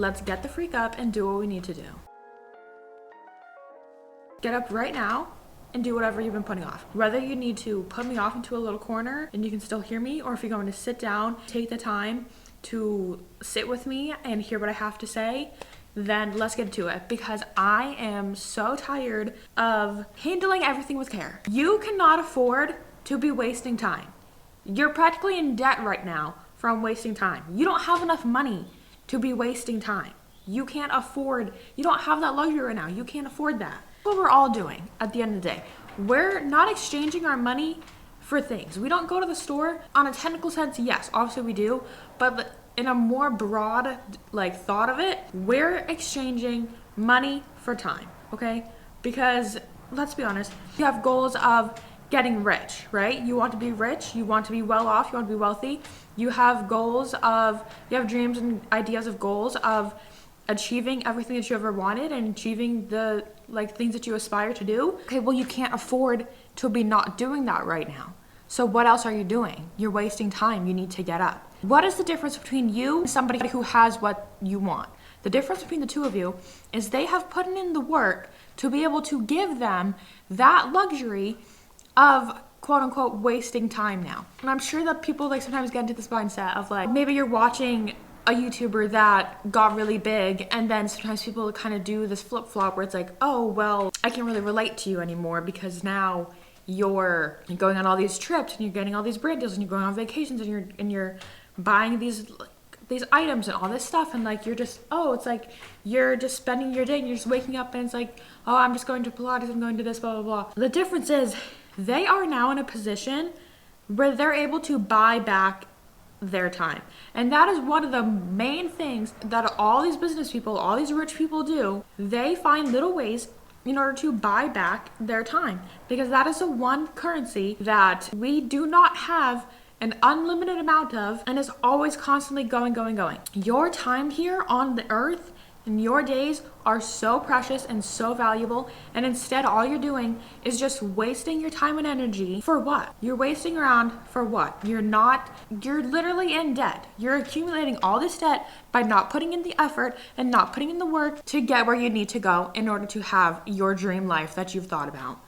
Let's get the freak up and do what we need to do. Get up right now and do whatever you've been putting off. Whether you need to put me off into a little corner and you can still hear me, or if you're going to sit down, take the time to sit with me and hear what I have to say, then let's get to it, because I am so tired of handling everything with care. You cannot afford to be wasting time. You're practically in debt right now from wasting time. You don't have enough money to be wasting time. You can't afford, you don't have that luxury right now. You can't afford that. That's what we're all doing at the end of the day. We're not exchanging our money for things. We don't go to the store. On a technical sense, yes, obviously we do, but in a more broad thought of it, we're exchanging money for time, okay? Because let's be honest, you have goals of getting rich, right? You want to be rich, you want to be well off, you want to be wealthy. You have goals of, you have dreams and ideas of goals of achieving everything that you ever wanted and achieving the things that you aspire to do. Okay, well, you can't afford to be not doing that right now. So what else are you doing? You're wasting time. You need to get up. What is the difference between you and somebody who has what you want? The difference between the two of you is they have put in the work to be able to give them that luxury of quote unquote wasting time now. And I'm sure that people sometimes get into this mindset of maybe you're watching a YouTuber that got really big, and then sometimes people kind of do this flip-flop where it's oh, well, I can't really relate to you anymore because now you're going on all these trips and you're getting all these brand deals and you're going on vacations and you're buying these items and all this stuff, and you're just, it's you're just spending your day and you're just waking up and it's oh, I'm just going to Pilates, I'm going to this, blah, blah, blah. The difference is they are now in a position where they're able to buy back their time. And that is one of the main things that all these business people, all these rich people do. They find little ways in order to buy back their time, because that is the one currency that we do not have an unlimited amount of, and is always constantly going. Your time here on the earth and your days are so precious and so valuable, and instead all you're doing is just wasting your time and energy for what? You're wasting around for what? You're literally in debt. You're accumulating all this debt by not putting in the effort and not putting in the work to get where you need to go in order to have your dream life that you've thought about.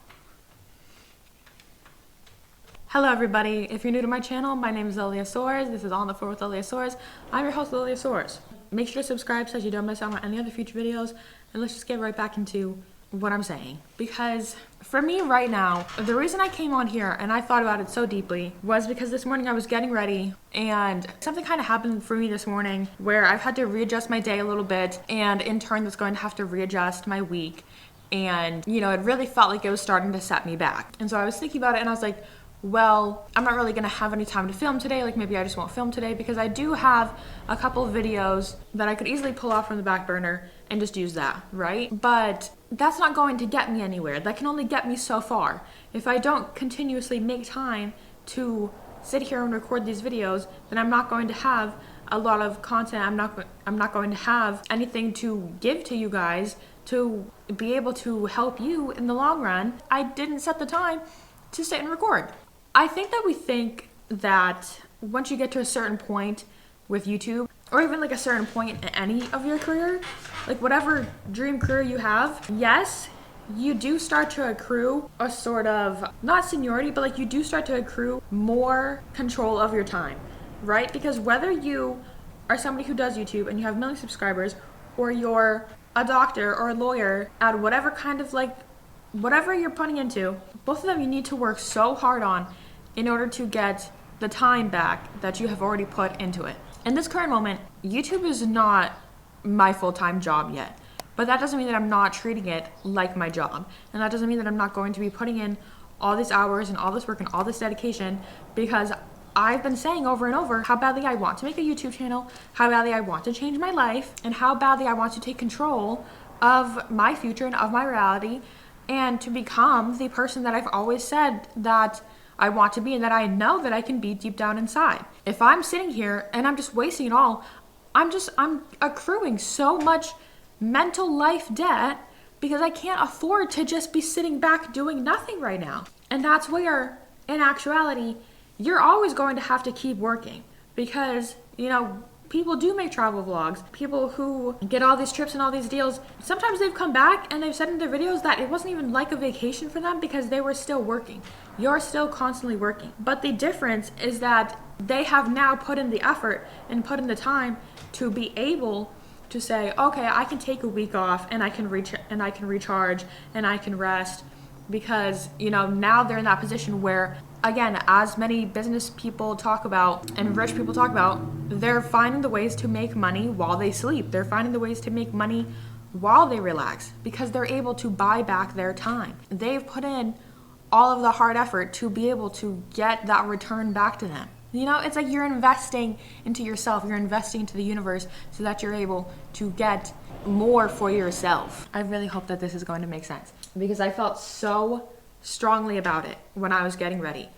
Hello everybody, if you're new to my channel, my name is Lilia Soares. This is On the Floor with Lilia Soares. I'm your host, Lilia Soares. Make sure to subscribe so you don't miss out on any other future videos, and let's just get right back into what I'm saying. Because for me right now, the reason I came on here and I thought about it so deeply was because this morning I was getting ready and something kind of happened for me this morning where I've had to readjust my day a little bit, and in turn that's going to have to readjust my week. And it really felt like it was starting to set me back. And so I was thinking about it and I was like, well, I'm not really gonna have any time to film today. Maybe I just won't film today, because I do have a couple of videos that I could easily pull off from the back burner and just use that, right? But that's not going to get me anywhere. That can only get me so far. If I don't continuously make time to sit here and record these videos, then I'm not going to have a lot of content. I'm not going to have anything to give to you guys to be able to help you in the long run. I didn't set the time to sit and record. I think that we think that once you get to a certain point with YouTube, or even a certain point in any of your career, whatever dream career you have, yes, you do start to accrue a sort of, not seniority, but you do start to accrue more control of your time, right? Because whether you are somebody who does YouTube and you have a million subscribers, or you're a doctor or a lawyer at whatever kind of whatever you're putting into, both of them you need to work so hard on in order to get the time back that you have already put into it. In this current moment, YouTube is not my full-time job yet, but that doesn't mean that I'm not treating it like my job. And that doesn't mean that I'm not going to be putting in all these hours and all this work and all this dedication, because I've been saying over and over how badly I want to make a YouTube channel, how badly I want to change my life, and how badly I want to take control of my future and of my reality, and to become the person that I've always said that I want to be and that I know that I can be deep down inside. If I'm sitting here and I'm just wasting it all, I'm accruing so much mental life debt because I can't afford to just be sitting back doing nothing right now. And that's where, in actuality, you're always going to have to keep working, because, people do make travel vlogs. People who get all these trips and all these deals, sometimes they've come back and they've said in their videos that it wasn't even like a vacation for them because they were still working. You're still constantly working. But the difference is that they have now put in the effort and put in the time to be able to say, okay, I can take a week off and I can recharge and I can rest, because now they're in that position where, again, as many business people talk about and rich people talk about, they're finding the ways to make money while they sleep. They're finding the ways to make money while they relax because they're able to buy back their time. They've put in all of the hard effort to be able to get that return back to them. It's like you're investing into yourself, you're investing into the universe so that you're able to get more for yourself. I really hope that this is going to make sense because I felt so strongly about it when I was getting ready.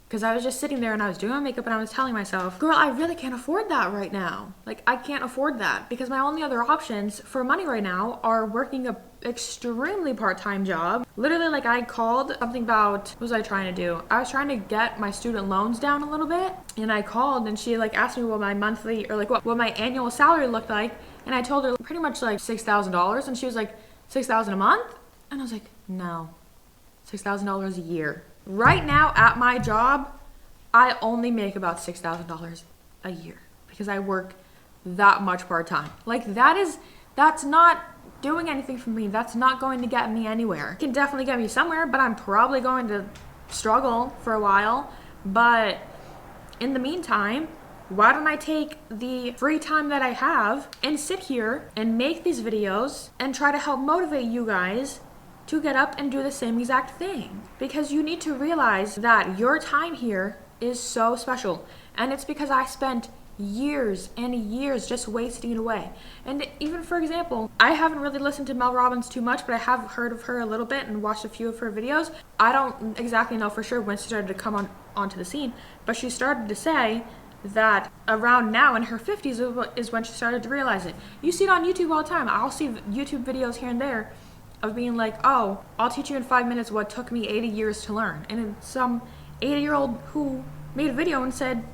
Because I was just sitting there and I was doing my makeup and I was telling myself, girl, I really can't afford that right now. Like, I can't afford that because my only other options for money right now are working a extremely part-time job. Literally, like, I called something about, what was I trying to do? I was trying to get my student loans down a little bit, and I called and she asked me what my monthly or what my annual salary looked like, and I told her pretty much like $6,000, and she was like, $6,000 a month? And I was like, no, $6,000 a year. Right now at my job, I only make about $6,000 a year because I work that much part-time. Like, that's not doing anything for me. That's not going to get me anywhere. It can definitely get me somewhere, but I'm probably going to struggle for a while. But in the meantime, why don't I take the free time that I have and sit here and make these videos and try to help motivate you guys to get up and do the same exact thing? Because you need to realize that your time here is so special. And it's because I spent years and years just wasting it away. And even, for example, I haven't really listened to Mel Robbins too much, but I have heard of her a little bit and watched a few of her videos. I don't exactly know for sure when she started to come onto the scene, but she started to say that around now in her 50s is when she started to realize it. You see it on YouTube all the time. I'll see YouTube videos here and there of being like, oh, I'll teach you in 5 minutes what took me 80 years to learn. And it's some 80-year-old who made a video and said,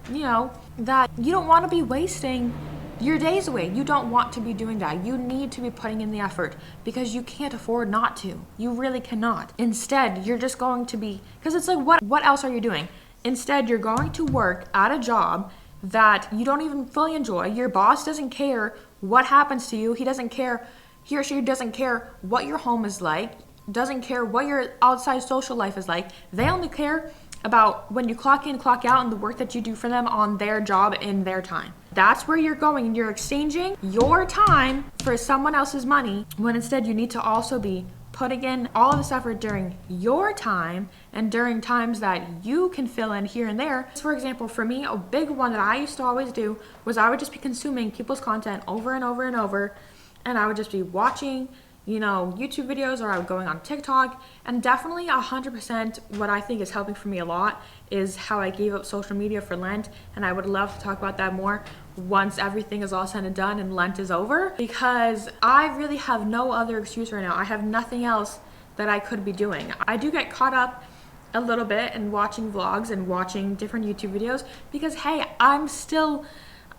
that you don't want to be wasting your days away. You don't want to be doing that. You need to be putting in the effort because you can't afford not to. You really cannot. Instead, you're just going to be, because it's like, what else are you doing? Instead, you're going to work at a job that you don't even fully enjoy. Your boss doesn't care what happens to you. He or she doesn't care what your home is like, doesn't care what your outside social life is like. They only care about when you clock in, clock out, and the work that you do for them on their job in their time. That's where you're going, and you're exchanging your time for someone else's money, when instead you need to also be putting in all of this effort during your time and during times that you can fill in here and there. For example, for me, a big one that I used to always do was I would just be consuming people's content over and over and over, and I would just be watching YouTube videos, or I would going on TikTok. And definitely 100% what I think is helping for me a lot is how I gave up social media for Lent. And I would love to talk about that more once everything is all said and done and Lent is over, because I really have no other excuse right now. I have nothing else that I could be doing. I do get caught up a little bit in watching vlogs and watching different YouTube videos because, hey, I'm still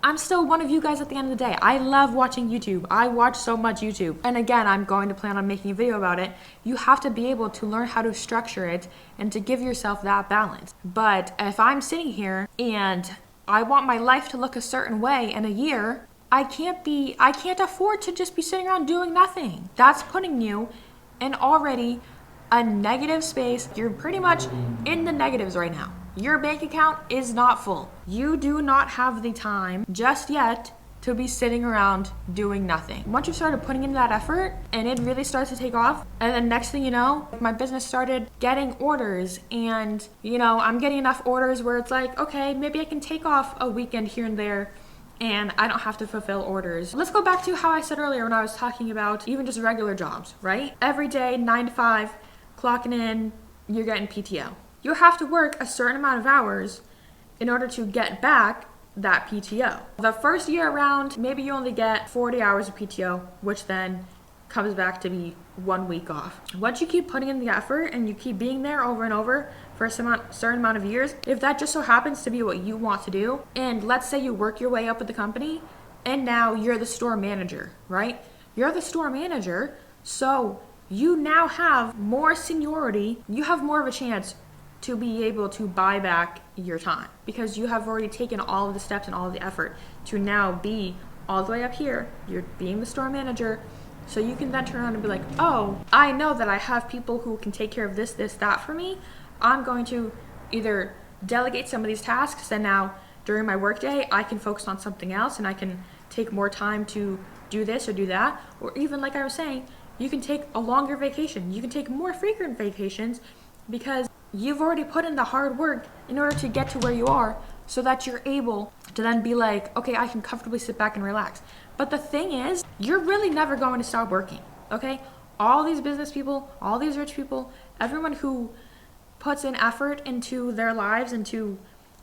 one of you guys at the end of the day. I love watching YouTube. I watch so much YouTube. And again, I'm going to plan on making a video about it. You have to be able to learn how to structure it and to give yourself that balance. But if I'm sitting here and I want my life to look a certain way in a year, I can't afford to just be sitting around doing nothing. That's putting you in already a negative space. You're pretty much in the negatives right now. Your bank account is not full. You do not have the time just yet to be sitting around doing nothing. Once you started putting in that effort and it really starts to take off, and then next thing you know, my business started getting orders, and I'm getting enough orders where it's like, okay, maybe I can take off a weekend here and there and I don't have to fulfill orders. Let's go back to how I said earlier when I was talking about even just regular jobs, right? Every day, 9 to 5, clocking in, you're getting PTO. You have to work a certain amount of hours in order to get back that PTO. The first year around, maybe you only get 40 hours of PTO, which then comes back to be 1 week off. Once you keep putting in the effort and you keep being there over and over for a certain amount of years, if that just so happens to be what you want to do, and let's say you work your way up with the company and now you're the store manager, right? You're the store manager, so you now have more seniority. You have more of a chance to be able to buy back your time because you have already taken all of the steps and all of the effort to now be all the way up here. You're being the store manager. So you can then turn around and be like, oh, I know that I have people who can take care of this, that for me. I'm going to either delegate some of these tasks, and now during my workday, I can focus on something else and I can take more time to do this or do that. Or even like I was saying, you can take a longer vacation. You can take more frequent vacations because you've already put in the hard work in order to get to where you are so that you're able to then be like, okay, I can comfortably sit back and relax. But the thing is, you're really never going to stop working, okay? All these business people, all these rich people, everyone who puts in effort into their lives, into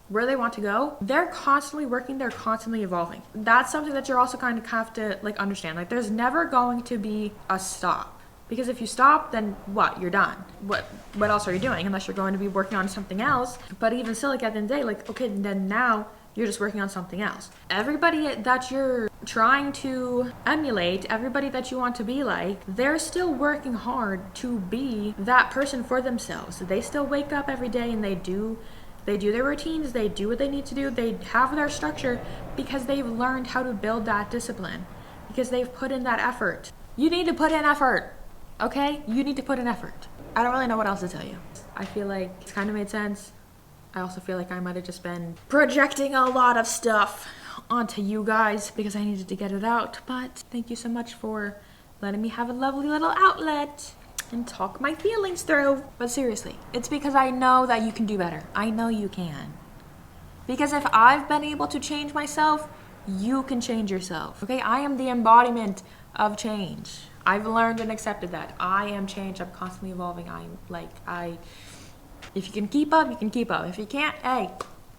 where they want to go, they're constantly working, they're constantly evolving. That's something that you're also kind of have to like understand. Like there's never going to be a stop. Because if you stop, then what? You're done. What else are you doing? Unless you're going to be working on something else. But even still, like at the end of the day, like, okay, then now you're just working on something else. Everybody that you're trying to emulate, everybody that you want to be like, they're still working hard to be that person for themselves. They still wake up every day and they do their routines, they do what they need to do, they have their structure because they've learned how to build that discipline, because they've put in that effort. You need to put in effort. Okay? You need to put in effort. I don't really know what else to tell you. I feel like it's kind of made sense. I also feel like I might have just been projecting a lot of stuff onto you guys because I needed to get it out. But thank you so much for letting me have a lovely little outlet and talk my feelings through. But seriously, it's because I know that you can do better. I know you can. Because if I've been able to change myself, you can change yourself. Okay? I am the embodiment of change. I've learned and accepted that. I am changed. I'm constantly evolving. If you can keep up, you can keep up. If you can't, hey,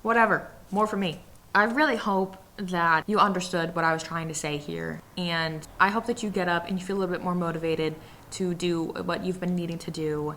whatever. More for me. I really hope that you understood what I was trying to say here. And I hope that you get up and you feel a little bit more motivated to do what you've been needing to do.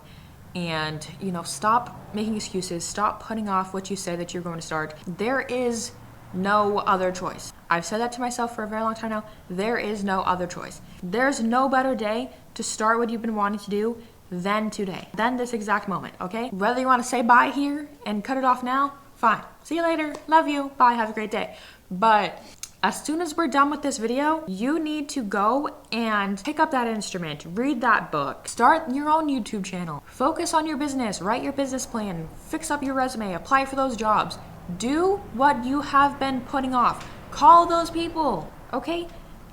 And, stop making excuses. Stop putting off what you say that you're going to start. There is no other choice. I've said that to myself for a very long time now. There is no other choice. There's no better day to start what you've been wanting to do than today, than this exact moment, okay? Whether you want to say bye here and cut it off now, fine. See you later. Love you. Bye. Have a great day. But as soon as we're done with this video, you need to go and pick up that instrument, read that book, start your own YouTube channel, focus on your business, write your business plan, fix up your resume, apply for those jobs. Do what you have been putting off. Call those people, okay?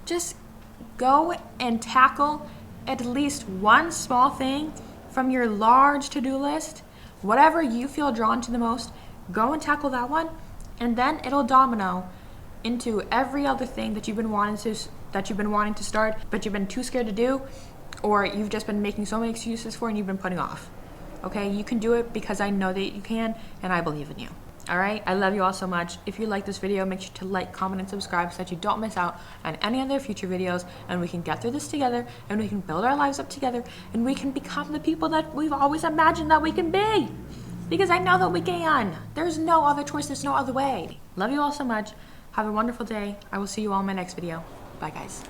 Just go and tackle at least one small thing from your large to-do list. Whatever you feel drawn to the most, go and tackle that one, and then it'll domino into every other thing that you've been wanting to start, but you've been too scared to do, or you've just been making so many excuses for and you've been putting off. Okay? You can do it because I know that you can, and I believe in you. All right, I love you all so much. If you like this video, make sure to like, comment, and subscribe so that you don't miss out on any other future videos, and we can get through this together, and we can build our lives up together, and we can become the people that we've always imagined that we can be. Because I know that we can. There's no other choice. There's no other way. Love you all so much. Have a wonderful day. I will see you all in my next video. Bye, guys.